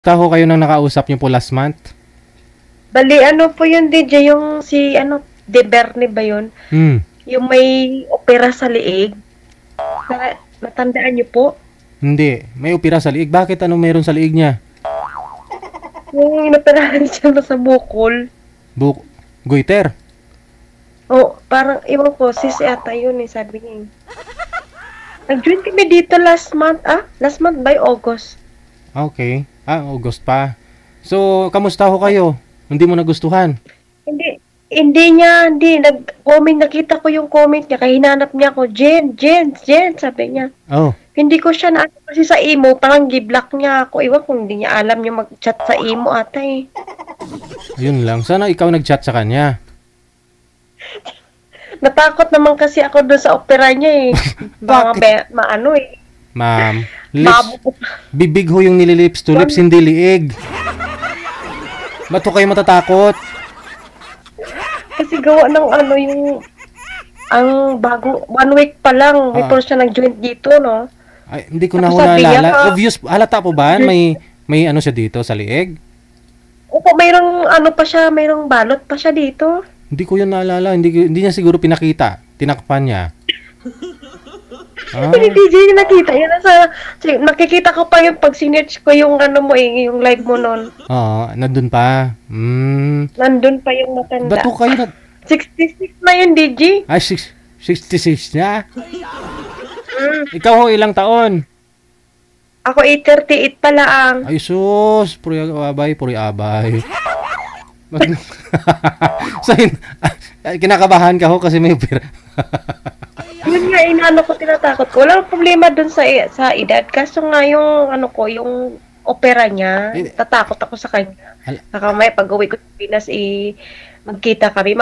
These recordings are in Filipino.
Taho kayo nang nakausap niyo po last month? Bali, ano po yun, DJ, yung si, De Berne ba yun? Hmm. Yung may opera sa liig. Natandaan niyo po? Hindi. May opera sa liig. Bakit? Ano meron sa liig niya? Yung inoperahan siya sa bukol. Goiter? Oh, parang, iwan ko, sis ata yun sabi niya. Nag-join kami dito last month, Last month by August. Okay. August pa. So, kamusta ho kayo? Hindi mo nagustuhan? Hindi, nag-comment, nakita ko yung comment niya, kaya hinanap niya ako, Jen, sabi niya. Oh. Hindi ko siya na kasi sa imo, parang gi-block niya ako. Iwan kung hindi niya alam yung mag-chat sa imo ata eh. Ayun lang. Sana ikaw nag-chat sa kanya. Natakot naman kasi ako doon sa opera niya eh. Maano eh. Ma'am, bibig ho yung nililips to lips, hindi liig. Ba't ho kayo matatakot? Kasi gawa ng ang bago, 1 week pa lang, before siya nag-join dito, no? Ay, hindi ko na ho naalala. Obvious, halata po ba? May ano siya dito sa liig? Opo, mayroong balot pa siya dito. Hindi ko yun naalala. Hindi niya siguro pinakita. Tinakpan niya. Hindi DJ nakita. Nakikita ko pa yung pag sinerch ko yung yung live mo nun. Oo, nandun pa. Nandun pa yung matanda. Ba't kayo 66 na yun, DJ. Ay, 66 na? Ikaw ho, ilang taon? Ako 38 pa lang. Ay, sus. Puri abay. So, kinakabahan ka ho kasi may opera. Yun nga, ko, tinatakot ko. Walang problema dun sa edad. Kaso nga yung, yung opera niya, tatakot ako sa kanya. Saka may pag-uwi ko sa Pinas, magkita kami,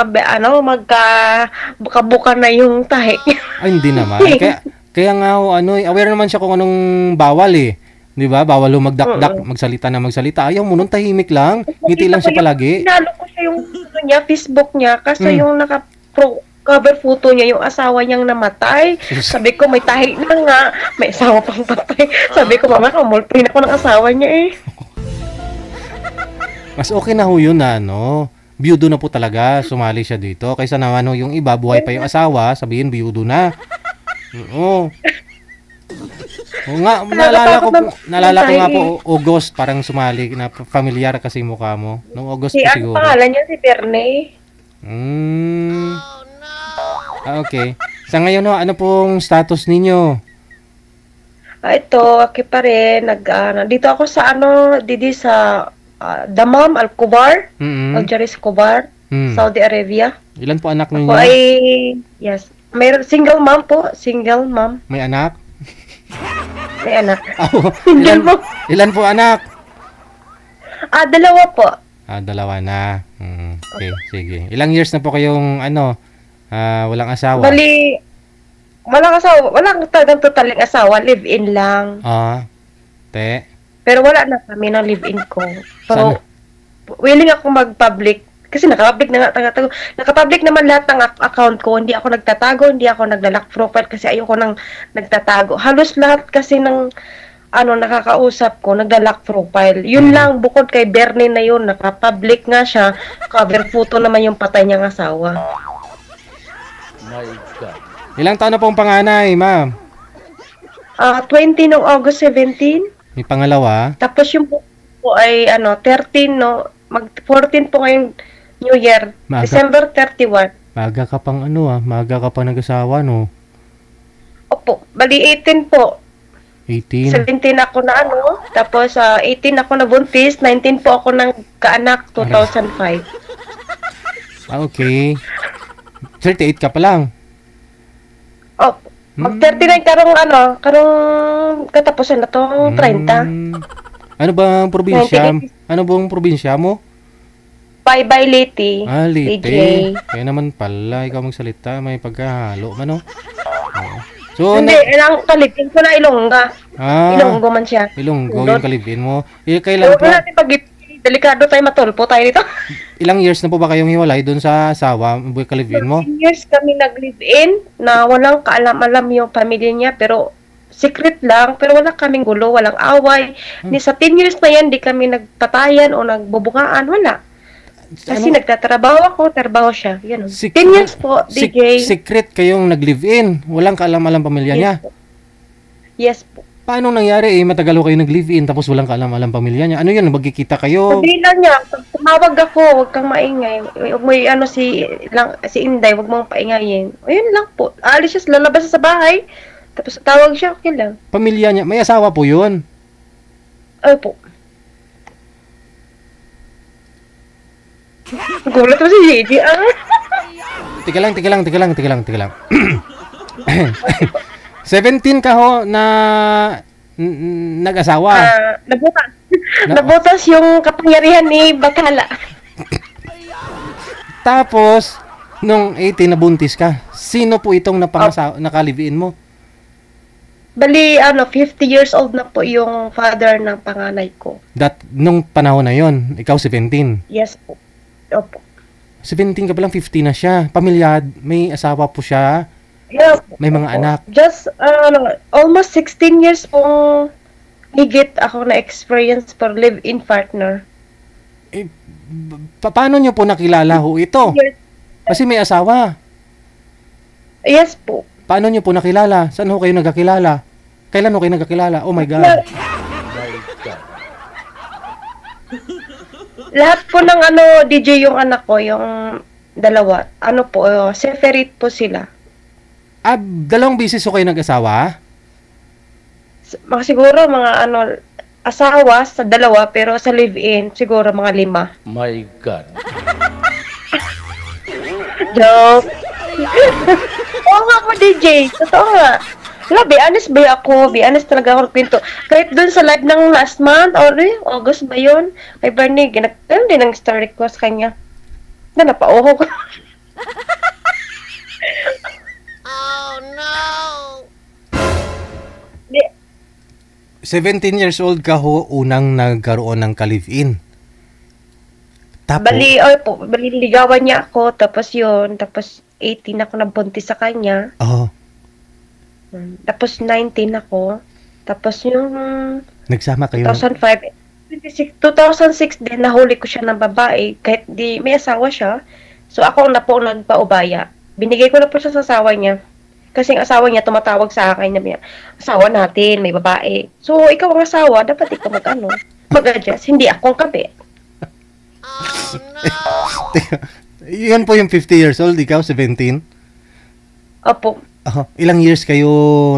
buka-buka na yung tahi. Ay, hindi naman. Kaya nga ho, aware naman siya kung anong bawal eh. Di ba? Bawal ho magdakdak, magsalita. Ayaw mo nun, tahimik lang. Ngiti lang siya palagi. Sinalo ko siya yung Facebook niya, kasi yung cover photo niya, yung asawa niyang namatay. Sabi ko, may tahi na nga. May asawa pang patay. Sabi ko, mama, kamulpin ako ng asawa niya eh. Mas okay na ho yun na, biyudo na po talaga, sumali siya dito. Kaysa naman yung iba, buhay pa yung asawa, sabihin, biyudo na. Oo. Oo nga, naalala ko nga po, August, parang sumali, na familiar kasi mukha mo. Noong August po siguro. Ang pangalan niya si Berne. Okay. Sa ngayon, ano pong status ninyo? Ito, okay pa rin. Dito ako sa sa Dammam, Al-Kubar, Aljaris Kubar, Saudi Arabia. Ilan po anak ninyo? Ako yes. Single mom po. Single mom. May anak? May anak. Ilan po anak? 2 po. 2 na. Okay, sige. Ilang years na po kayong walang asawa? Bali, walang asawa. Walang totaling asawa. Live-in lang. Te? Pero wala na kami ng live-in ko. Pero, willing ako mag-public. Kasi naka-public naman lahat ng account ko. Hindi ako nagtatago, hindi ako nagla-lock profile kasi ayoko nang nagtatago. Halos lahat kasi ng nakakausap ko, nagla-lock profile. Yun lang, bukod kay Bernie na yun, naka-public nga siya. Cover photo naman yung patay niyang asawa. My God. Ilang taon na pong panganay, ma'am? 20 noong August 17. May pangalawa? Tapos yung po ay 13, no? Mag-14 po ngayong New Year. December 31. Maga ka pang maga ka pang nag-asawa, no? Opo, bali 18 po. 18? 17 ako na tapos 18 ako na buntis, 19 po ako ng kaanak, 2005. Okay. 38 ka pa lang? Mag-39 karong katapusan na tong 30. Ano bang probinsya? Ano bang probinsya mo? Bye Leyte. Leyte. Kaya naman pala, ikaw magsalita, may pagkahalo man, So, hindi, ilang kalipin ko na Ilongga. Ilonggo man siya. Ilonggo yung kalipin mo. Kailan po? Natin delikado tayo, matulpo tayo dito. Ilang years na po ba kayong hiwalay doon sa asawa, kalipin mo? 13 years kami nag-live-in na walang kaalam-alam yung pamilya niya, pero secret lang, pero wala kaming gulo, walang away. Ni sa 10 years na yan, di kami nagpatayan o nagbubungaan, wala. Kasi nagtatrabaho ako, trabaho siya. Yan. 10 years po, DJ. Secret kayong nag-live-in. Walang kaalam-alam pamilya niya. Po. Yes po. Paano nangyari matagal ho kayo nag-live-in tapos walang kaalam-alam pamilya niya? Ano yun? Magkikita kayo? Sabihin lang niya, pag tumawag ako, huwag kang maingay. Huwag mo si Inday, huwag mong paingayin. Ayun lang po. Alis siya, lalabas siya sa bahay. Tapos tawag siya, okay lang. Pamilya niya, may asawa po yun. Ay po. Gulat mo si JD, Tika lang. 17 ka ho na nag-asawa. Nabutas. Nabutas yung kapangyarihan ni Bakala. Tapos, nung 18 nabuntis ka, sino po itong nakaliviin mo? Bali, 50 years old na po yung father ng panganay ko. Nung panahon na yon, ikaw 17. Yes po. Opo. 17 ka pa lang, 50 na siya. Pamilya, may asawa po siya. Yeah, may mga anak. Just, almost 16 years pong higit ako na-experience for live-in partner. Paano nyo po nakilala ho ito? Kasi may asawa. Yes po. Paano nyo po nakilala? Saan ho kayo nagkakilala? Kailan ho kayo nagkakilala? Oh my God. Lahat po ng DJ yung anak ko, yung dalawa. Separate po sila. Dalawang bisis ho kayo nag-asawa? Siguro mga asawa sa dalawa, pero sa live-in, siguro mga 5. My God. Joke. Oo nga po, DJ. Totoo nga. Wala, be honest ba ako? Be honest talaga ako kwento. Kahit dun sa live ng last month, August ba yun? Kay Bernie, ganun din ang star request kanya. Napauho ko. Oh no! 17 years old ka ho, unang nagkaroon ng ka-live-in. Bali, ligawan niya ako, tapos 18 ako nabuntis sa kanya. Oo. Tapos 19 ako. Tapos yung nagsama kayo 2005, 2006 din, nahuli ko siya ng babae, kahit di may asawa siya. So ako na po nagpaubaya. Binigay ko na po siya sa asawa niya. Kasi ang asawa niya tumatawag sa akin na asawa natin, may babae. So ikaw ang asawa, dapat ikaw mag-adjust. Hindi akong kape. Oh no! Yan po yung 50 years old, ikaw 17? Opo. Ilang years kayo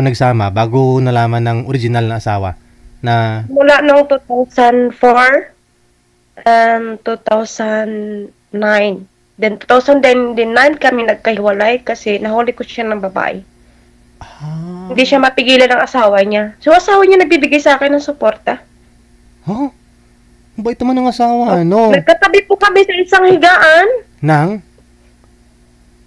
nagsama bago nalaman ng original na asawa? Mula noong 2004 and 2009. Then 2009 kami nagkahiwalay kasi nahuli ko siya ng babae. Hindi siya mapigilan ng asawa niya. So asawa niya nagbibigay sa akin ng suporta. Bait naman ng asawa, no? Nagkatabi po kami sa isang higaan.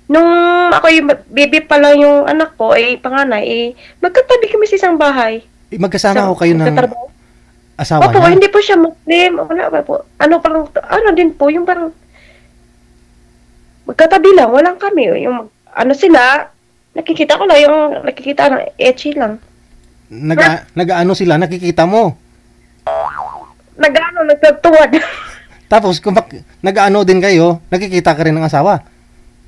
Nung ako yung baby pa lang yung anak ko, panganay, magkatabi kami sa isang bahay. Magkasama ko kayo ng asawa niya? Opo, hindi po siya Muslim. Wala po. Din po, yung parang magkatabi lang, walang kami. Yung sila, nakikita ko lang, yung nakikita ng etchy lang. Nag-ano sila, nakikita mo? Nagtatuwad. Tapos, kung nag-ano din kayo, nakikita ka rin ng asawa?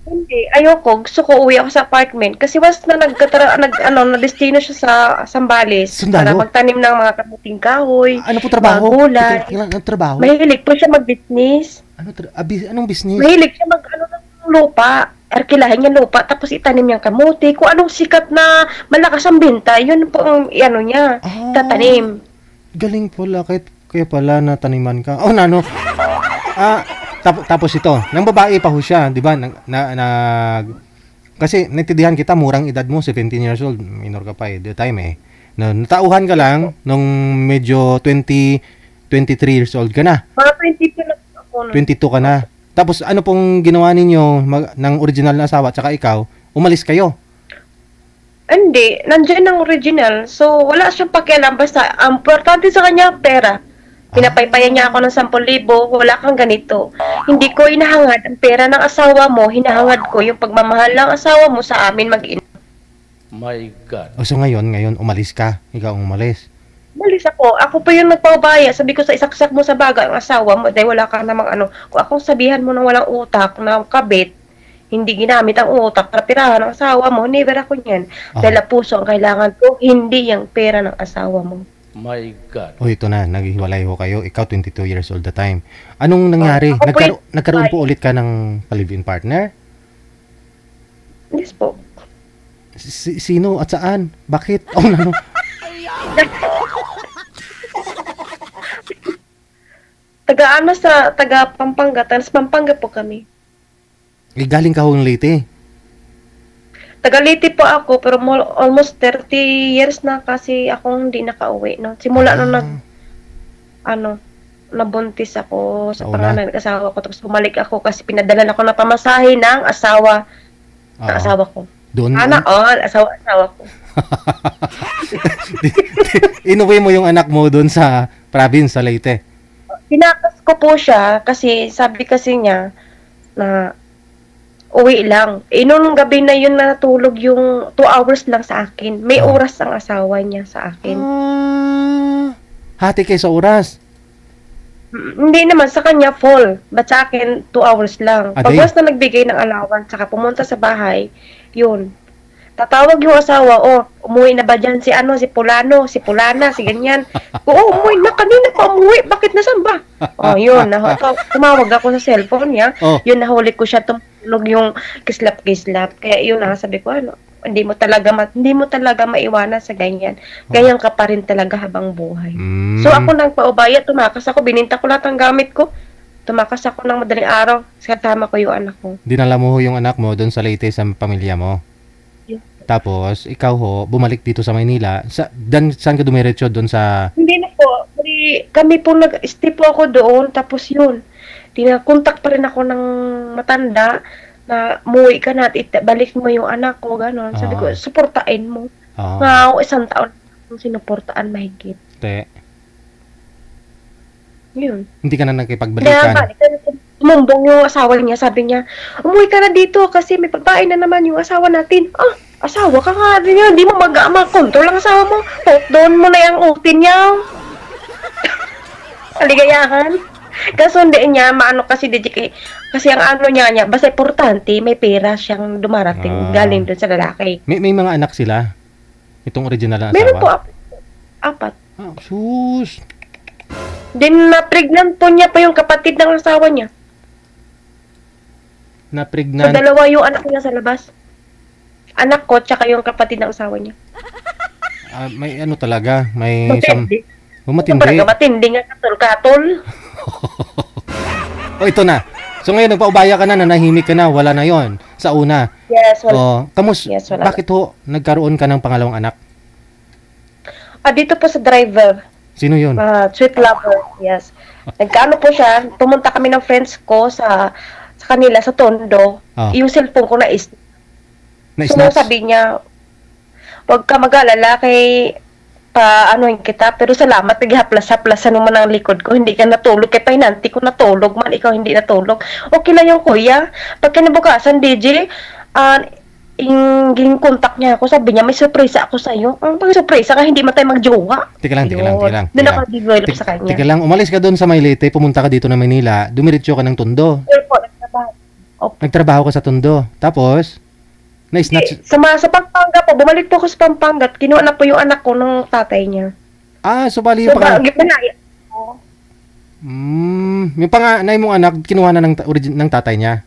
Hindi, ayoko. Gusto ko uwi ako sa apartment. Kasi once na na-destino siya sa Sambales. Sundalo? Para magtanim ng mga kamuting kahoy. Ano po trabaho? Mga gulay. Anong trabaho? Mahilig po siya mag-business. Anong business? Mahilig siya ng lupa. Arkilahin niya lupa. Tapos itanim niyang kamuti. Kung anong sikat na malakas ang binta, yun po ang niya. Tatanim. Galing pala. Kaya pala nataniman ka. Tapos ito, nang babae pa ho siya, di ba? Kasi naintindihan kita, murang edad mo, 17 years old, minor ka pa the time natauhan ka lang, nung medyo 23 years old ka na. Mga 22 na ako. 22 ka na. Tapos ano pong ginawa ninyo ng original na asawa, tsaka ikaw, umalis kayo? Hindi, nandiyan ang original. So, wala siyang pakialam. Basta, ang importante sa kanya, pera. Pinapaypayan niya ako ng 10,000, wala kang ganito. Hindi ko inahangad ang pera ng asawa mo, hinahangad ko yung pagmamahal ng asawa mo sa amin mag-ina. My God. O so ngayon, umalis ka. Ikaw ang umalis. Balis ako. Ako pa yung nagpaubaya. Sabi ko sa isaksak mo sa baga ang asawa mo dahil wala ka namang ano. Kung akong sabihan mo na walang utak, na kabit, hindi ginamit ang utak para pirahan ng asawa mo, never ako niyan. Dahil ang puso ang kailangan ko, hindi yung pera ng asawa mo. My God. O ito na, naghiwalay ho kayo. Ikaw 22 years old the time. Anong nangyari? Ako po Nagkaroon po ulit ka ng live-in partner? Yes po. Sino at saan? Bakit? Oh, ano? Taga Pampanga. Taga Pampanga po kami. Galing ka ho ng Leyte. Taga Leyte po ako, pero almost 30 years na kasi akong hindi nakauwi. No? Simula nung nabuntis ako sa pangalan ng asawa ko. Tapos bumalik ako kasi pinadalan ako na pamasahe ng asawa ko. Doon? Asawa ko. Inuwi mo yung anak mo doon sa province, sa Leyte. Pinakas ko po siya kasi sabi kasi niya na uwi lang. Noong gabi na yun natulog yung 2 hours lang sa akin. May oras ang asawa niya sa akin. Hati kayo sa oras. Hindi naman, sa kanya full. But sa akin, 2 hours lang. Pag Aday. once na nagbigay ng allowance, saka pumunta sa bahay, yun. Tatawag yung asawa, umuwi na ba dyan si Pulano, si Pulana, si ganyan. Umuwi na, kanina pa umuwi, bakit nasan ba? Yun, tumawag ako sa cellphone niya, yun, nahuli ko siya tumulog yung kislap-kislap. Kaya yun, sabi ko, hindi mo talaga maiwanan sa ganyan. Ganyan ka pa rin talaga habang buhay. So ako nang paubaya, tumakas ako, bininta ko lahat ng gamit ko. Tumakas ako ng madaling araw, kasama ko yung anak ko. Dinala mo ho yung anak mo doon sa Leyte sa pamilya mo. Yes. Tapos, ikaw ho, bumalik dito sa Maynila. Saan ka dumiretso doon sa... Hindi na po. Kami po nag-stay po ako doon. Tapos yun, tinakontak pa rin ako ng matanda na muwi ka na at balik mo yung anak ko, gano'n. Sabi ko, suportain mo. Nga, 1 taon kung sinuportaan mahigit. Yun. Hindi ka na nakipagbalikan. Tumumbong yung asawa niya, sabi niya, umuwi ka na dito kasi may babae na naman yung asawa natin. Asawa ka nga rin yun, hindi mo mag-kontrol ang asawa mo. Doon mo na yung utin niya. Kaligayahan. Kaso hindi niya, kasi DJ, kasi ang niya, basta importante, may pera siyang dumarating galing doon sa lalaki. May mga anak sila? Itong original na asawa? Meron po, 4. Sus! Then, na-pregnant po niya pa yung kapatid ng asawa niya. Na-pregnant? So, 2 yung anak niya sa labas. Anak ko, tsaka yung kapatid ng asawa niya. May talaga, may... Matindi. Matindi. Matindi nga, katol-katol. Ito na. So ngayon, nagpaubaya ka na, nanahimik ka na, wala na yon sa una. Yes, wala. Yes, wala. Bakit ho, nagkaroon ka ng pangalawang anak? Dito po sa driver. Sino yun? Sweet lover, yes. Nagkaano po siya, pumunta kami ng friends ko sa kanila, sa Tondo. Yung cellphone ko So, sabi niya, huwag ka mag-alala kay paanoin kita, pero salamat, naghaplas-haplasan naman ang likod ko, hindi ka natulog, kay pahinanti ko natulog man, ikaw hindi natulog. Okay lang yung kuya. Pag kinabukasan, DJ, yung contact niya ako, sabi niya, may surprise ako sa'yo. Ang pag-surprise ka, hindi man tayo mag-jowa. Teka lang. Doon ako develop sa kanya. Teka lang, umalis ka doon sa Maylete, pumunta ka dito na Manila, dumiretso ka ng Tondo. Nagtrabaho ka sa Tondo. Tapos, na-snatch... Sa Pampanga po, bumalik po ako sa Pampanga at kinuha na po yung anak ko ng tatay niya. So bali yung yung panganay mong anak, kinuha na ng tatay niya?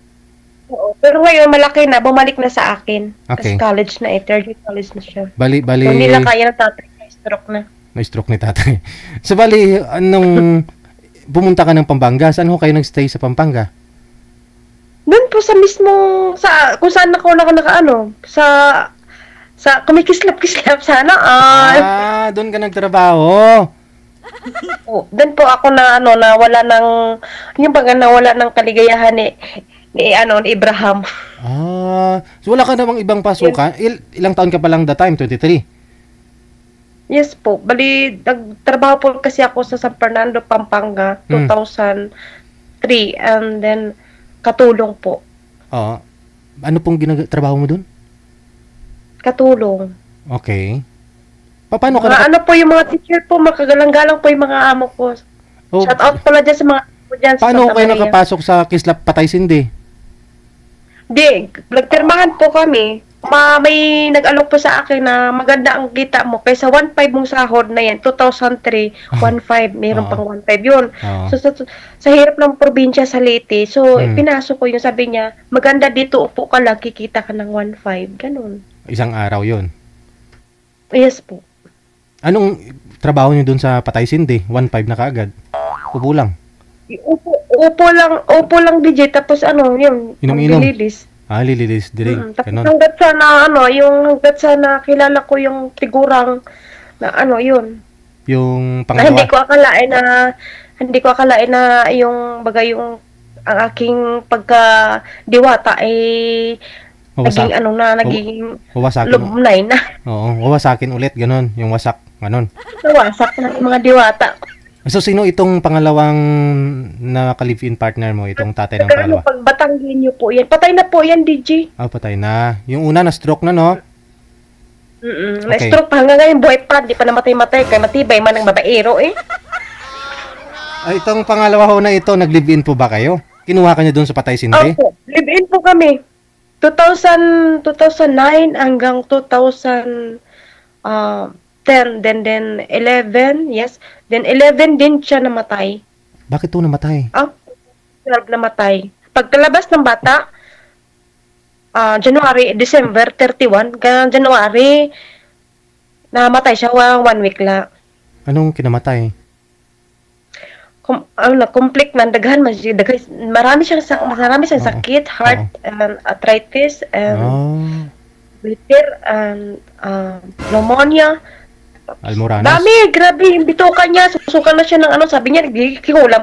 Oo. Pero ngayon, malaki na, bumalik na sa akin. Okay. Kasi college na third year college na siya. Bali... So, hindi na kaya ng tatay, na-stroke na. Na-stroke ni tatay. So bali, anong... pumunta ka ng Pampanga, saan ho kayo nag-stay sa Pampanga? Doon po sa mismong, kung saan ako sa kumikislap-kislap sana. Doon ka nagtrabaho. Doon po ako na wala ng, yung baga nawala ng kaligayahan ni Abraham. So wala ka namang ibang pasukan? Ilang taon ka pa lang that time? 23? Yes po. Bali, nagtrabaho po kasi ako sa San Fernando, Pampanga, 2003. And then, katulong po. Ano pong trabaho mo dun? katulong. Okay. Paano ka Mga ano po yung mga teacher po, makagalang-galang po yung mga amo ko. Oh, Shout out pala dyan sa mga amo ko dyan sa paano Santa kayo Maria. nakapasok sa Kislap Patay Sindi? Di, nagpirmahan po kami. May nag-alok po sa akin na maganda ang kita mo. Kaysa 1.5 mong sahod na yan, 2003, 1.5, mayroon Oo. pang 1.5 yun. Oo. So, sa hirap ng probinsya sa Leyte, so, Hmm. pinasok ko yung sabi niya, maganda dito, upo ka lang, kikita ka ng 1.5, ganun. Isang araw yon. Yes po. Anong trabaho niyo dun sa Patay Sindi? 1.5 na kaagad. Upo lang. Upo lang DJ, tapos ano, yun, Inom-inom. maglililis. Lililis drink. Tapos Ganon. hanggat sa nakilala ko yung figurang na ano, yun. Yung Na hindi pangalawa. ko akalain na yung bagay yung ang aking pagka-diwata ay naging Wawasak. naging Wawasakin. lumnay na. Oo, wawasakin ulit. Ganon. Yung wasak. Ganon. Nawasak na yung mga diwata. So, sino itong pangalawang naka-live-in partner mo? Itong tatay ng Pero pangalawa? pag Batanggin nyo po yan. Patay na po yan, DJ. Ah, patay na. Yung una na-stroke na, no? Okay. Na-stroke pa hanggang ngayon, buhay pa. Di pa namatay-matay. Kaya matibay man ang babaero eh. Ay, itong pangalawa ho na ito, nag-live-in po ba kayo? Kinuha ka niya doon sa Patay Sindi? Opo. Live-in po kami. 2009 hanggang 2010, then 11, yes. Then 11 din siya namatay. Bakit to namatay? 12 namatay. Pagkalabas ng bata, December 31, January, namatay siya 1 week lang. Anong kinamatay? Complete man, daghan man siya. Marami siyang sakit, heart, and arthritis, and Ah, bitter, and pneumonia. Almoranas. Dami, grabe, yung bitukan niya. Susukan na siya ng ano, sabi niya,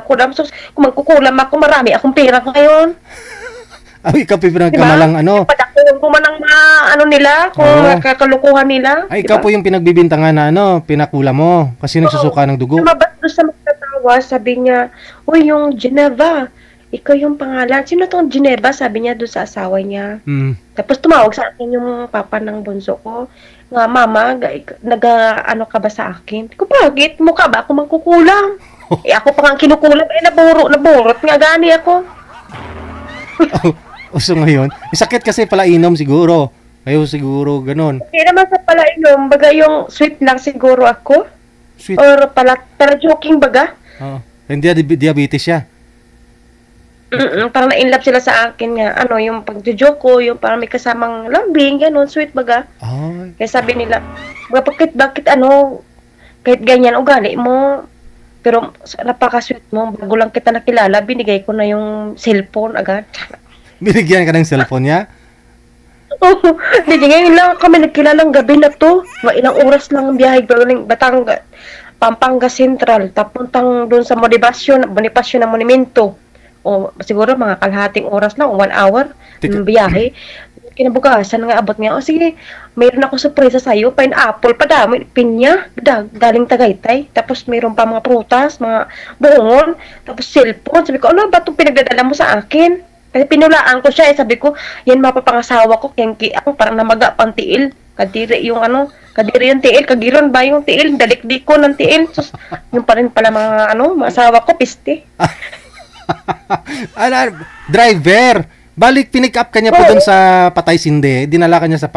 kulam. So, kung magkukulam ako, marami akong pera ngayon. Ay, ikaw po pinagkamalang ano. Padakulang ko man ang mga ano nila, kung Oo. nakakalukuhan nila. Ay, ikaw po yung pinagbibintangan na ano, pinakula mo. Kasi nagsusuka ng dugo. Lumabas doon sa magtatawa, sabi niya, uy, yung Geneva, ikaw yung pangalan. Sino tong Geneva? Sabi niya doon sa asawa niya. Hmm. Tapos tumawag sa akin yung papa ng bunso ko. Nga, mama, ano ka ba sa akin? Ko, bakit? Mukha ba ako magkukulang? Ako pa nga kinukulang. Naburot nga gani ako. So ngayon, sakit kasi pala inom siguro. Kayo siguro, ganun. Hindi naman sa palainom, baga yung sweet lang siguro ako. Sweet. Or para joking baga. Oh. Hindi, diabetes siya. Parang na-inlove sila sa akin nga. Ano, yung pag-joke ko, yung parang may kasamang lambing, ganun, sweet baga. Ay. Kaya sabi nila, bakit kahit ganyan ugali mo, pero napaka-sweet mo, bago lang kita nakilala, binigay ko na yung cellphone agad. Binigyan ka ng cellphone niya? Oo, hindi ngayon lang kami nagkilalang gabi na to. Ilang oras lang ang biyahe galing Batangas, Pampanga Central, tapuntang doon sa Bonifacio ng Monumento. O siguro mga kalahating oras lang, 1 hour ng biyahe. Kinabukasan nga abot nga, o sige, mayroon ako surpresa sa'yo, pineapple, padami, pinya, galing Tagaytay, tapos mayroon pa mga prutas, mga buongon, tapos cellphone. Sabi ko, ano ba itong pinagdadala mo sa akin? Kasi pinulaan ko siya, sabi ko, yan mapapangasawa ko, kaya ako parang namaga pang tiil, kadiri yung tiil, kagiron ba yung tiil, dalikdik ko ng tiil, sus, yung pa rin pala mga mga asawa ko, piste. Driver! Balik, pinick up ka niya po doon sa Patay Sindi. Dinala ka niya sa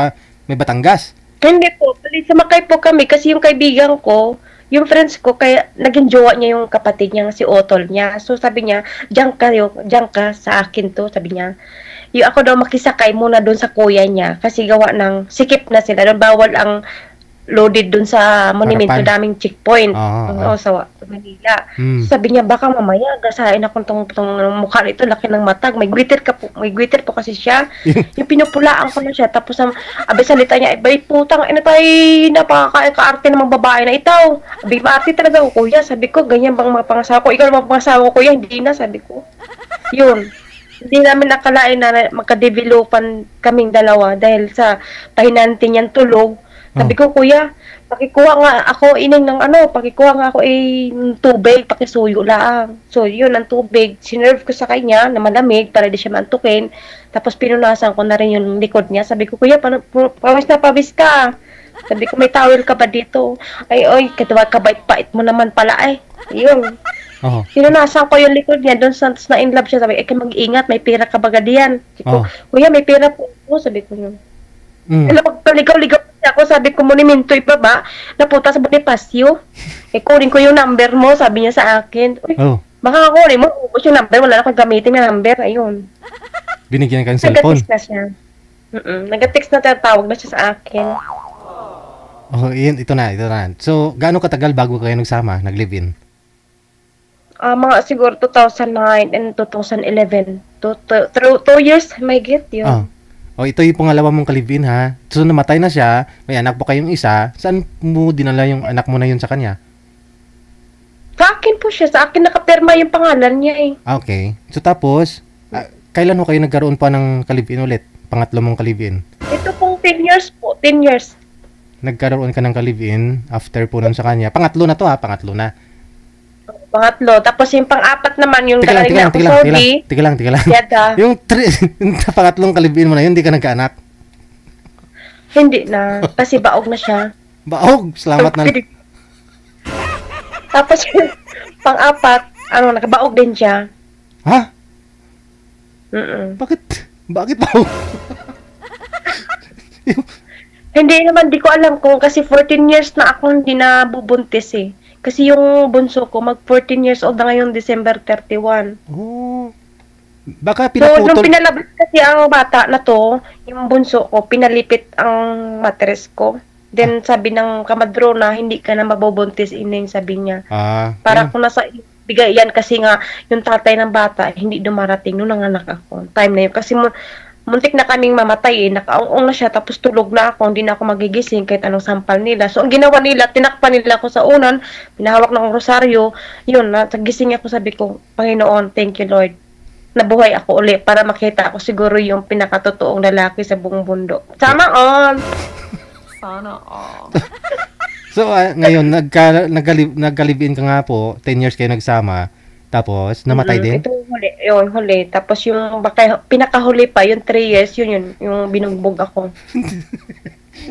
may Batangas. Hindi po, sumakay po kami kasi yung kaibigan ko, yung friends ko, kaya naging jowa niya yung kapatid niya, si Otol niya. So sabi niya, diyan ka sa akin to, sabi niya. Yung ako daw makisakay muna doon sa kuya niya kasi gawa ng sikip na sila. Doon bawal ang loaded doon sa monumento, Harapan. daming checkpoint. Oo. Sa Manila. Hmm. Sabi niya, baka mamaya, gasain akong tong mukha nito, laki ng matag. May glitter po kasi siya. Yung pinupulaan ko na siya. Tapos, abay salita niya, abay putang, tayo, napaka-arte ng mga babae na itaw. Abay, maarte talaga ako, kuya. Sabi ko, ganyan bang mga pangasawa ko? Ikaw mga pangasawa ko, kuya, hindi na, sabi ko. Yun. Hindi namin nakalain na magka-developan kaming dalawa dahil sa pahinantin niyang tulog. Sabi ko, kuya, Pakikuha nga ako ining ng pakikuha nga ako tubig, pakisuyo lang. So, yun ang tubig. Sinerve ko sa kanya na malamig para di siya maantukin. Tapos pinunasan ko na rin yung likod niya. Sabi ko, kuya, pawis na pawis ka. Sabi ko, may towel ka ba dito? Ay, oy, kabait-pait mo naman pala ay. Yun. Oh. Pinunasan ko yung likod niya. Doon sa na in love siya. Sabi, mag-ingat, may pera ka ba diyan? Sabi ko, kuya, may pera po. Sabi ko yun. Pagpaligaw-ligaw ako, sabi ko mo ni Mintoy pa ba, napunta sa Bonifacio. Kunin ko yung number mo, sabi niya sa akin. Uy, baka kunin mo, ubos yung number, wala na akong gamitin na number, ayun. Binigyan ka ng cellphone? Nag-text na siya. Nag-text na tawag na siya sa akin. Oh, ito na. So, gaano katagal bago kayo nagsama, nag-live-in? Mga siguro 2009 and 2011. 2 years, may get yun. Oh, ito yung pangalawa mong kalibin, ha? So, namatay na siya, may anak po kayong isa. Saan mo dinala yung anak mo na yun sa kanya? Sa akin po siya. Sa akin nakapirma yung pangalan niya eh. Okay. So, tapos, kailan mo kayo nagkaroon pa ng kalibin ulit? Pangatlo mong kalibin? Ito pong 10 years po. 10 years. Nagkaroon ka ng kalibin after po nun sa kanya. Pangatlo na to, ha? Pangatlo na. Pangatlo. Tapos yung pang-apat naman, yung galing na ako Saudi. Teka lang. Yada. Yung pangatlong kalibin mo na yun, hindi ka nagkaanak? Hindi na. Kasi baog na siya. Baog? Salamat na. Tapos yung pang-apat, nakabaog din siya. Ha? Mm-mm. Bakit baog? Hindi naman, di ko alam kung kasi 14 years na ako hindi na bubuntis eh. Kasi yung bunso ko, mag 14 years old na ngayon, December 31. Oh. Baka So, pinaputol. nung pinalabas kasi ang bata na to, yung bunso ko, pinalipit ang matres ko. Then, sabi ng kamadrona, hindi ka na mabubuntis, ining sabi niya. Para kung nasa bigayan kasi nga, yung tatay ng bata, hindi dumarating nung nanganak ako. Time na yun. Kasi muntik na kaming mamatay eh. Nakaungong na siya, tapos tulog na ako. Hindi na ako magigising kahit anong sampal nila. So, ang ginawa nila, tinakpan nila ako sa unan, pinahawak ng rosaryo. Yun, nagising ako, sabi ko, Panginoon, thank you Lord. Nabuhay ako uli para makita ako siguro yung pinakatotoong lalaki sa buong mundo. Sama on! Sana all. So, ngayon, nagkalibin ka nga po, 10 years kayo nagsama, tapos, namatay din? Ito huli. Tapos yung pinakahuli pa, yung 3 years, yun, yung binugbog ako.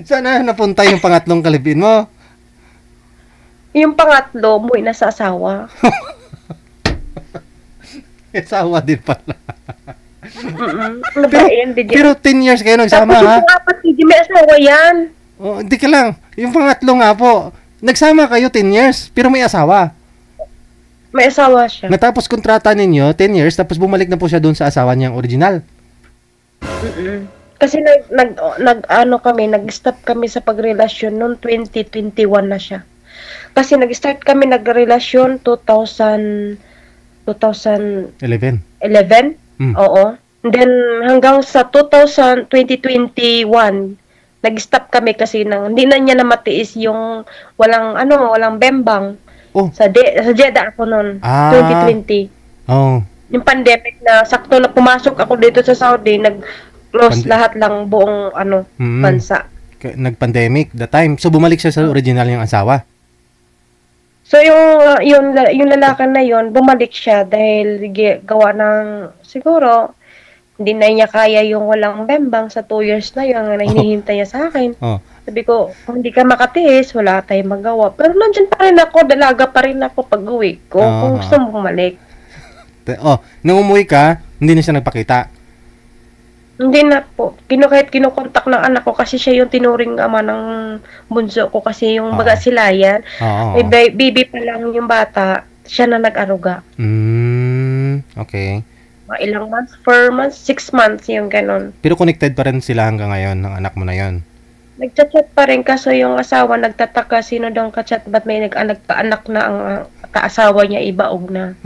Sana napunta yung pangatlong kalibin mo? Yung pangatlo, umuwi na sa asawa. Asawa din pala. Pero 10 years kayo nagsama, tapos ha? Tapos yung apat, hindi may asawa yan. Oh, hindi ka lang. Yung pangatlo nga po, nagsama kayo 10 years, pero may asawa. May asawa siya. Natapos kontrata ninyo, 10 years, tapos bumalik na po siya doon sa asawa niyang original. Kasi nag-stop kami sa pagrelasyon noong 2021 na siya. Kasi nag-start kami nagrelasyon 2011. 11? Oo. And then hanggang sa 2021, nag-stop kami kasi hindi na niya namatiis yung walang bembang. Oh. Sa Jeddah ako noon, 2020. Oh. Yung pandemic na sakto na pumasok ako dito sa Saudi, nag-close lahat lang buong bansa. Nag-pandemic the time. So bumalik siya sa original niyang asawa. So yung lalaki na yon, bumalik siya dahil gawa ng siguro hindi na niya kaya yung walang bembang sa 2 years na yun na hinihintay niya sa akin. Oh. Sabi ko, kung hindi ka makatiis, wala tayong magawa. Pero nandyan pa rin ako, dalaga pa rin ako pag-uwi ko, kung gusto mo bumalik. Nung umuwi ka, hindi na siya nagpakita? Hindi na po. Kahit kinukontak ng anak ko kasi siya yung tinuring ama ng bunso ko kasi yung baga sila yan. May baby pa lang yung bata, siya na nag-aruga. Okay. Mga ilang months, 4 months, 6 months yung ganon. Pero connected pa rin sila hanggang ngayon ng anak mo na yon. Nagchat-chat pa rin kaso yung asawa nagtataka sino daw ka-chat ba't may nag-anak na ang kaasawa niya ibaog na.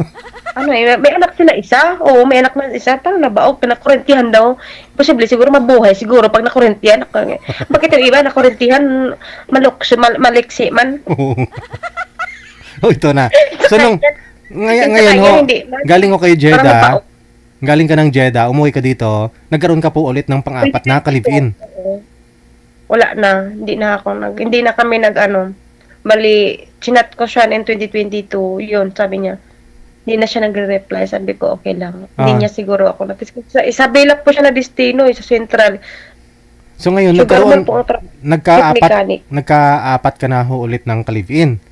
May anak sila isa? Oo, may anak na isa. Parang nabaog, pinakurentihan daw. Posible siguro mabuhay. Siguro pag nakurentihan, bakit yung iba nakurentihan, maliksi man? Ito na. So ngayon galing ko kay Jeddah. Galing ka ng Jeddah, umuwi ka dito, nagkaroon ka po ulit ng pang-apat na kalibin. wala na. Hindi na kami bali, chinat ko siya in 2022, yun, sabi niya. Hindi na siya nagre-reply, sabi ko, okay lang. Hindi niya siguro ako sabi lang po siya na destino, sa Central. So ngayon, Sugar nagkaroon, man po ang nagkaapat ka na ho ulit ng ka-live-in.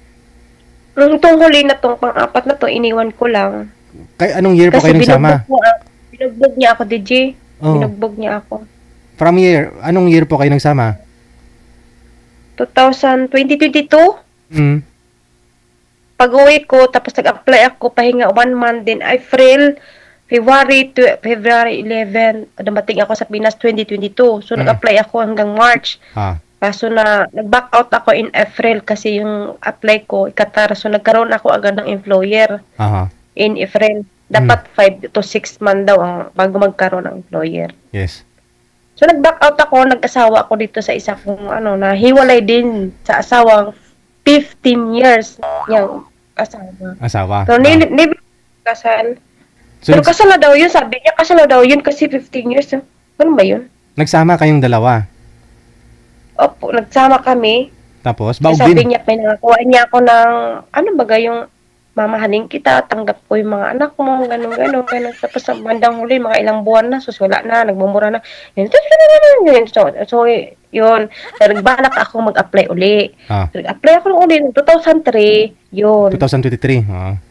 Itong huli na tong pang-apat na to, iniwan ko lang. Kay anong year po kayo nagsama? Binugbog niya ako, DJ. Oh. Binugbog niya ako. From year, anong year po kayo nagsama? 2022? Mm. Pag-uwi ko, tapos nag-apply ako, pahinga 1 month din, February 11, dumating ako sa Pinas 2022. So, nag-apply ako hanggang March. Kaso nag-back out ako in April kasi yung apply ko, Qatar. So, nagkaroon ako agad ng employer in April. Dapat 5 to 6 months daw bago magkaroon ng employer. Yes. So, nag-back out ako, nag-asawa ako dito sa isa kong, nahiwalay din sa asawang 15 years yung asawa. So, kasal. So, pero kasal na daw yun, sabi niya, kasal na daw yun kasi 15 years. Ano ba yun? Nagsama kayong dalawa? Opo, nagsama kami. Tapos, sabi niya, pinangakuha niya ako ng, yung mamahalin kita, tanggap ko yung mga anak mo, gano'n. Tapos sa bandang huli, mga ilang buwan na, wala na, nagmumura na. So, yun. Nagbalak ako mag-apply uli. Nag-apply ako uli noong 2003, yun. 2023,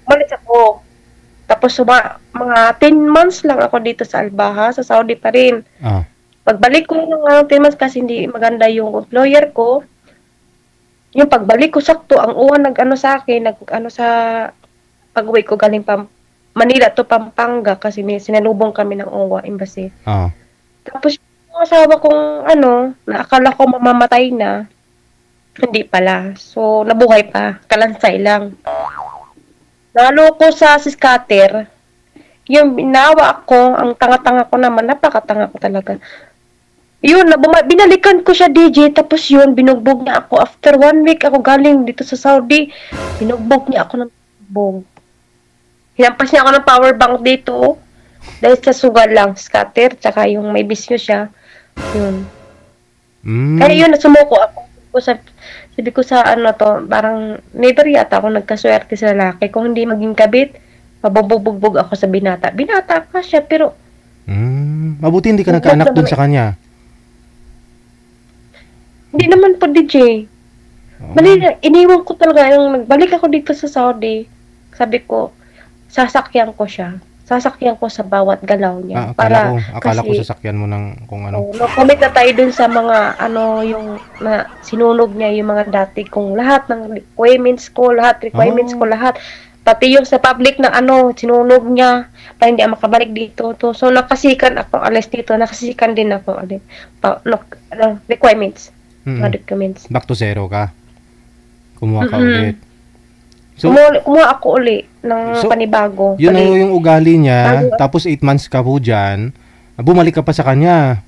Malis ako. Tapos mga 10 months lang ako dito sa Albaha, sa Saudi pa rin. Pagbalik ko ng 10 months kasi hindi maganda yung employer ko, yung pagbalik ko sakto, ang uwan sa akin, sa pag-uwi ko galing Manila to Pampanga kasi may sinalubong kami ng UWA embassy. Tapos yung asawa kong naakala ko mamamatay na, hindi pala. So, nabuhay pa, kalansay lang. Nalo ko sa scatter, yung binawa ako, ang tanga-tanga ko naman, napakatanga ko talaga. Yun, binalikan ko siya, DJ, tapos yun, binugbog niya ako. After 1 week, ako galing dito sa Saudi, binugbog niya ako ng binugbog. Hinampas niya ako ng power bank dito, dahil sa sugal lang, scatter, tsaka yung may bisyo siya. Yun. Kaya yun, sumuko ako. Sabi ko sa parang never yata ako nagkaswerte sa lalaki. Kung hindi maging kabit, mabubugbog ako sa binata. Binata ka siya, pero... Mabuti hindi ka nagkaanak dun sa kanya. Hindi naman po, DJ. Iniwan ko talaga. Yung nagbalik ako dito sa Saudi, sabi ko, sasakyan ko siya. Sasakyan ko sa bawat galaw niya. Akala ko sasakyan mo ng kung ano. No-comment na tayo dun sa mga, yung sinunog niya, yung mga dati kong lahat ng requirements ko, lahat. Pati yung sa public na sinunog niya, para hindi ako makabalik dito. So, nakasikan ako, alis dito, nakasikan din ako, requirements. Mga documents. Back to zero ka. Kumuha ka ulit. So, kumuha ako uli ng panibago. Yun na yung ugali niya, tapos 8 months ka po dyan, bumalik ka pa sa kanya.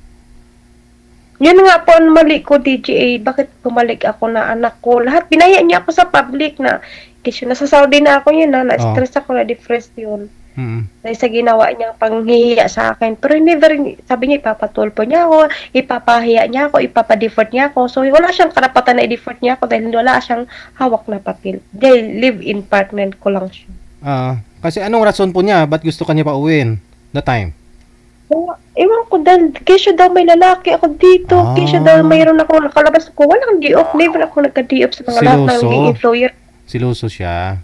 Yun nga po ang mali ko, DJA. Bakit bumalik ako na anak ko? Lahat, binaya niya ako sa public na, kasi nasa Saudi na ako yun, na-stress ako, na-depressed yun. Dahil sa ginawa niya panghihiya sa akin. Pero never, sabi niya, ipapatulpo niya ako, ipapahiya niya ako, ipapa-default niya ako. So, wala siyang karapatan na i-default niya ako dahil wala siyang hawak na papel. Dahil live-in partner ko lang siya. Kasi anong rason po niya? Ba't gusto ka niya pa uwiin? The time? Ewan ko dahil, kesyo daw may lalaki ako dito. Kesyo daw mayroon ako nakalabas ko. Walang di-off. Never ako nagka-di-off sa mga lahat ng employer. Siluso siya.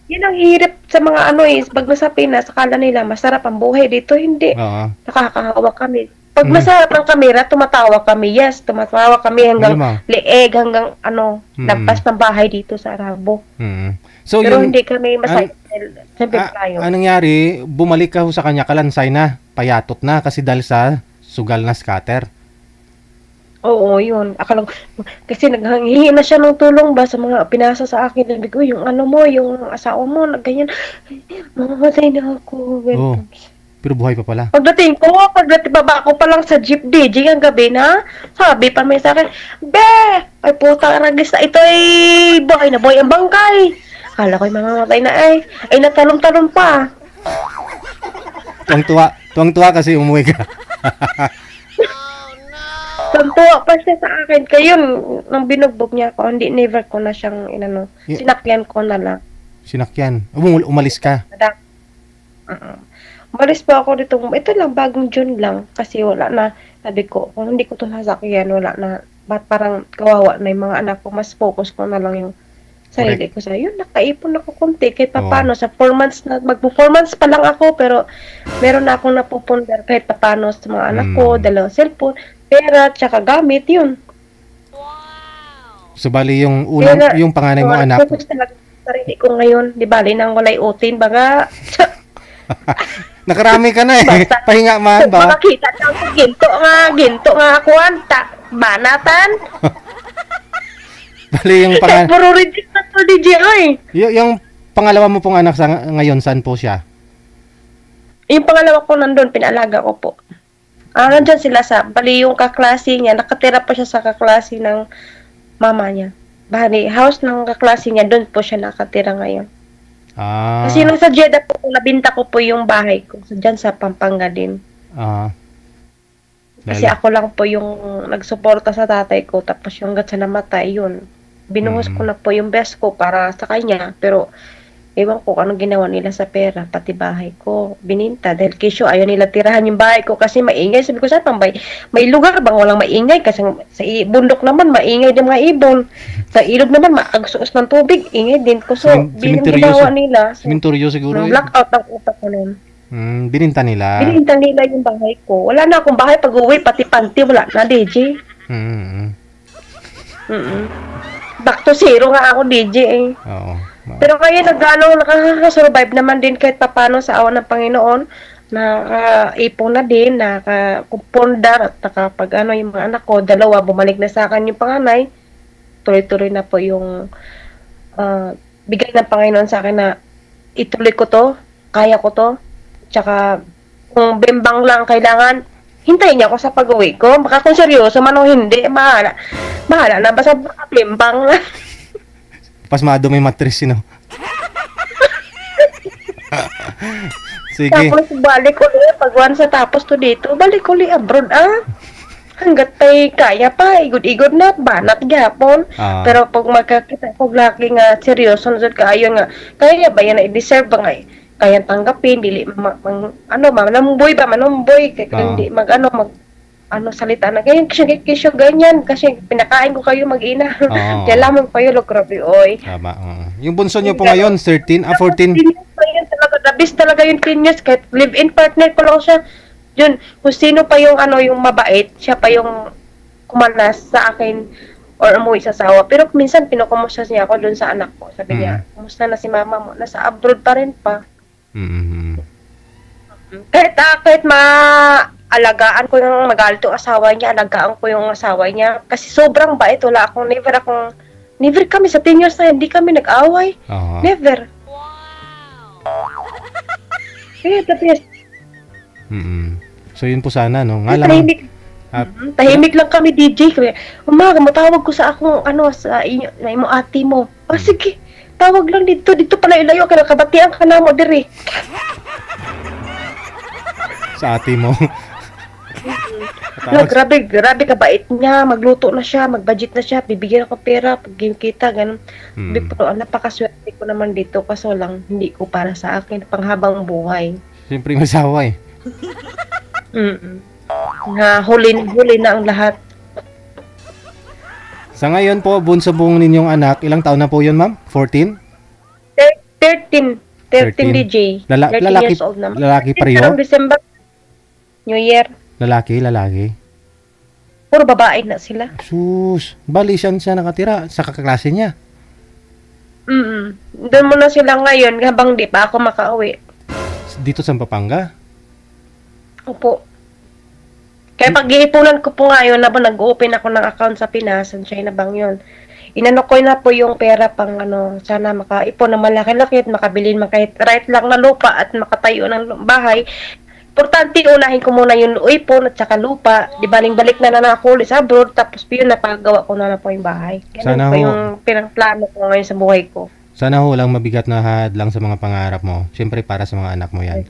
Yan ang hirap sa mga pag nasa Pinas, akala nila masarap ang buhay dito, hindi. Nakakahawa kami. Pag masarap ang kamera, tumatawa kami. Yes, tumatawa kami hanggang leeg, hanggang lampas ng bahay dito sa Arabo. So, pero hindi kami masaya. Anong nangyari, bumalik ka sa kanya, kalansay na, payatot na, kasi dahil sa sugal na scatter. Oo, yun. Akala ko, kasi naghihingi na siya ng tulong ba sa mga pinasa sa akin. Sabi ko, yung yung asawa mo, ganyan, mamamatay na ako. Pero buhay pa pala. Pagdating baba ko pa lang sa jeep DJ ang gabi na, sabi pa may sa akin, ay puta ragis na ito ay buhay na buhay ang bangkay. Akala ko mamamatay na ay natalong-talong pa. Tuwang-tuwa kasi umuwi ka. tuwang-tuwa pa siya sa akin. Kaya yun, nung binugbog niya ako, hindi, never ko na siyang, Yeah. sinakyan ko na lang. Sinakyan. Umalis ka. Umalis pa ako dito. Ito lang, bagong June lang. Kasi wala na, sabi ko, kung hindi ko ito nasakyan, wala na. Ba't parang kawawa na yung mga anak ko, mas focus ko na lang yung sarili ko sa yun, nakaipon ako konti. Kahit paano, sa 4 months na, mag-4 months pa lang ako, pero meron na akong napupundar kahit paano sa mga anak ko, dalawang cellphone, pera, tsaka gamit, yun. So, bali yung unang, yung panganay mo anak. Focus talaga sa sarili ko ngayon. Di bali nang walay utin, baga, Nakarami ka na eh. Pahinga man ba? makakita na ako, ginto nga ako, banatan. Bali yung Puro reject na to, DJ, oy. yung pangalawa mo pong anak ngayon, saan po siya? Yung pangalawa ko nandun, pinalaga ko po. Nandyan sila bali yung kaklase niya, nakatira pa siya sa kaklase ng mama niya. Bali, house ng kaklase niya, doon po siya nakatira ngayon. Kasi nung sa Jeddah po, nabinta ko po yung bahay ko, dyan sa Pampanga din. Kasi ako lang po yung nagsuporta sa tatay ko, tapos yung hanggat sa namatay, yun. Binuhos ko na po yung best ko para sa kanya, pero ewan ko anong ginawa nila sa pera, pati bahay ko, bininta. Dahil kisyo, ayaw nila tirahan yung bahay ko kasi maingay. Sabi ko, saan pang may lugar bang walang maingay? Kasi sa bundok naman, maingay din mga ibon. Sa ilog naman, maagsuos ng tubig, ingay din ko. So, ginawa nila. Simenteryo siguro. Blackout ang utak ko nun. Bininta nila. Bininta nila yung bahay ko. Wala na akong bahay pag-uwi, pati panty, wala na, DJ. Back to zero nga ako, DJ eh. Oo. Pero kaya nakakasurvive naman din kahit papano sa awan ng Panginoon. Nakaipon na din, nakakupundar at nakapag yung mga anak ko, dalawa, bumalik na sa akin yung panganay. Tuloy-tuloy na po yung bigay ng Panginoon sa akin na ituloy ko to, kaya ko to. Tsaka kung bimbang lang kailangan, hintayin niya ako sa pag-uwi ko. Baka kung seryoso man o hindi, bahala na. Basta bimbang lang. Pasmado may matris, Sige. Tapos balik ulit, pag once tapos to dito, balik ulit abroad, hanggat tay kaya pa, igod-igod na, banat gyapon. Pero pag magkakita ko laki nga seryoso na jud kaayo nga, kaya ba yan i-deserve ba nga kaya tanggapin, dili manamboy ba, kaya hindi salita na ganyan, kisyo ganyan, kasi pinakain ko kayo mag-ina. Kaya lamang kayo, grabe, oy. Tama. Yung bunso niyo po ngayon, 13, 14? Dabis talaga yung 10 years, kahit live-in partner ko lang siya. Yun, kung sino pa yung yung mabait, siya pa yung kumanas sa akin or umuwi sa asawa. Pero minsan pinukumusta niya ako dun sa anak ko. Sabi niya, kumusta na si mama mo? Nasa abroad pa rin pa. Kahit alagaan ko yung magalito asawa niya, alagaan ko yung asawa niya. Kasi sobrang bait, never kami sa 10 years na hindi kami nag-away. Never. Kaya tapos. So yun po sana, no? Nga lang. Tahimik lang kami, DJ. Umaga, matawag ko sa akong, sa inyo, na imo ate mo. Sige, tawag lang dito pala ilayo, kaya kabatian ka na mo, diri. Sa ate mo. Grabe kabait niya, magluto na siya, mag-budget na siya, bibigyan ako pera, pag kita, ganun. Pero napakaswerte ko naman dito, kaso lang, hindi ko para sa akin, panghabang buhay. Siyempre masawa eh. Huli na ang lahat. Sa ngayon po, bunso pong ninyong anak, ilang taon na po yun, ma'am? 14? 13 DJ. 13 years old naman. Lalaki pareho? December, New Year. Lalaki. Puro babae na sila. Sus, bali siya nakatira sa kaklase niya. Doon muna sila ngayon habang di pa ako makauwi. Dito sa Pampanga? Opo. Kaya pag-iipunan ko po ngayon na nag-open ako ng account sa Pinas, China Bank yun. Inano ko na po yung pera pang sana makaipon na malaki-laki at makabilin kahit right lang na lupa at makatayo ng bahay. Importante, unahin ko muna yung ipon at saka lupa. Di baling-balik na ako ulit sa abroad, tapos yun, napagawa ko na po yung bahay. Ganun po yung pinangplano ko ngayon sa buhay ko. Sana ho lang mabigat na hadlang sa mga pangarap mo. Siyempre para sa mga anak mo yan.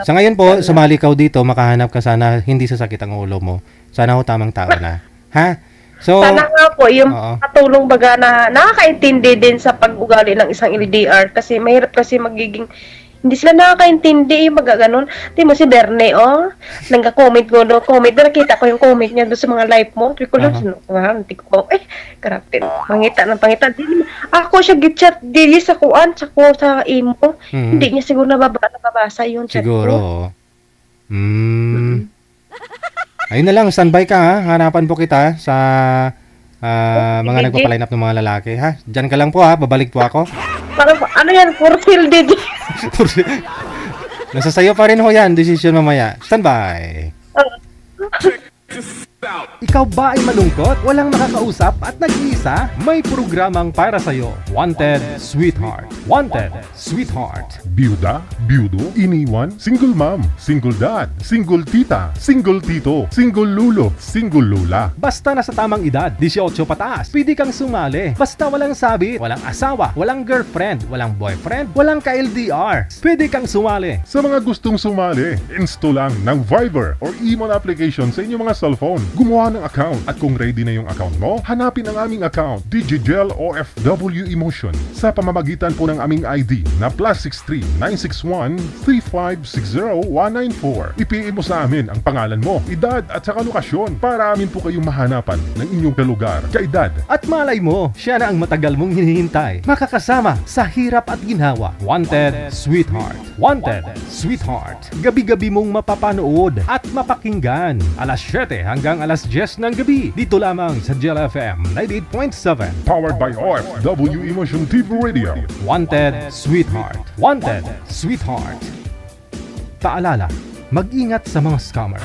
Sa ngayon po, sumali ka dito, makahanap ka sana, hindi sasakit ang ulo mo. Sana ho tamang tao na. Ha? So, Sana nga po, yung Oo. katulong baga na nakakaintindi din sa pag-ugali ng isang LDR kasi mahirap kasi magiging hindi sila nakakaintindi yung mga ganun. Di mo si Berne, nagka-comment ko, comment na nakita ko yung comment niya doon sa mga live mo. Hindi ko lang, hindi ko karapin. Pangita ng pangita. Ako siya gitchat, di sa kuan, sa imo. Hindi niya siguro nababasa yung chat siguro. ko. Ayun na lang, standby ka ha. Hanapan po kita sa mga Sige. nagpapaline up ng mga lalaki ha. Diyan ka lang po ha, babalik po ako. Parang, ano yan, for sale, DJ. Nasa sayo pa rin ho yan, decision mamaya. Standby. Ikaw ba ay malungkot, walang makakausap at nag-iisa? May programang para sa'yo. Wanted Sweetheart. Wanted Sweetheart. Byuda, byudo, iniwan, single mom, single dad, single tita, single tito, single lulo, single lula. Basta nasa tamang edad, 18 pataas, pwede kang sumali. Basta walang sabit, walang asawa, walang girlfriend, walang boyfriend, walang ka-LDR. Pwede kang sumali. Sa mga gustong sumali, install lang ng Viber or email application sa inyong mga cellphone. Gumawa ng account at kung ready na yung account mo, hanapin ang aming account, Digigel OFW Emotion, sa pamamagitan po ng aming ID na +63 961 3560 194. I-PM mo sa amin ang pangalan mo, edad at saka lokasyon para amin po kayong mahanapan ng inyong kalugar, kaedad. At malay mo, siya na ang matagal mong hinihintay. Makakasama sa hirap at ginhawa. Wanted Sweetheart. Wanted Sweetheart. Gabi-gabi mong mapapanood at mapakinggan. Alas 7 hanggang alas 10 ng gabi. Dito lamang sa Gel FM 98.7. Powered by OFW Emotion TV Radio. Wanted Sweetheart. Wanted Sweetheart. Paalala, mag-ingat sa mga scammer.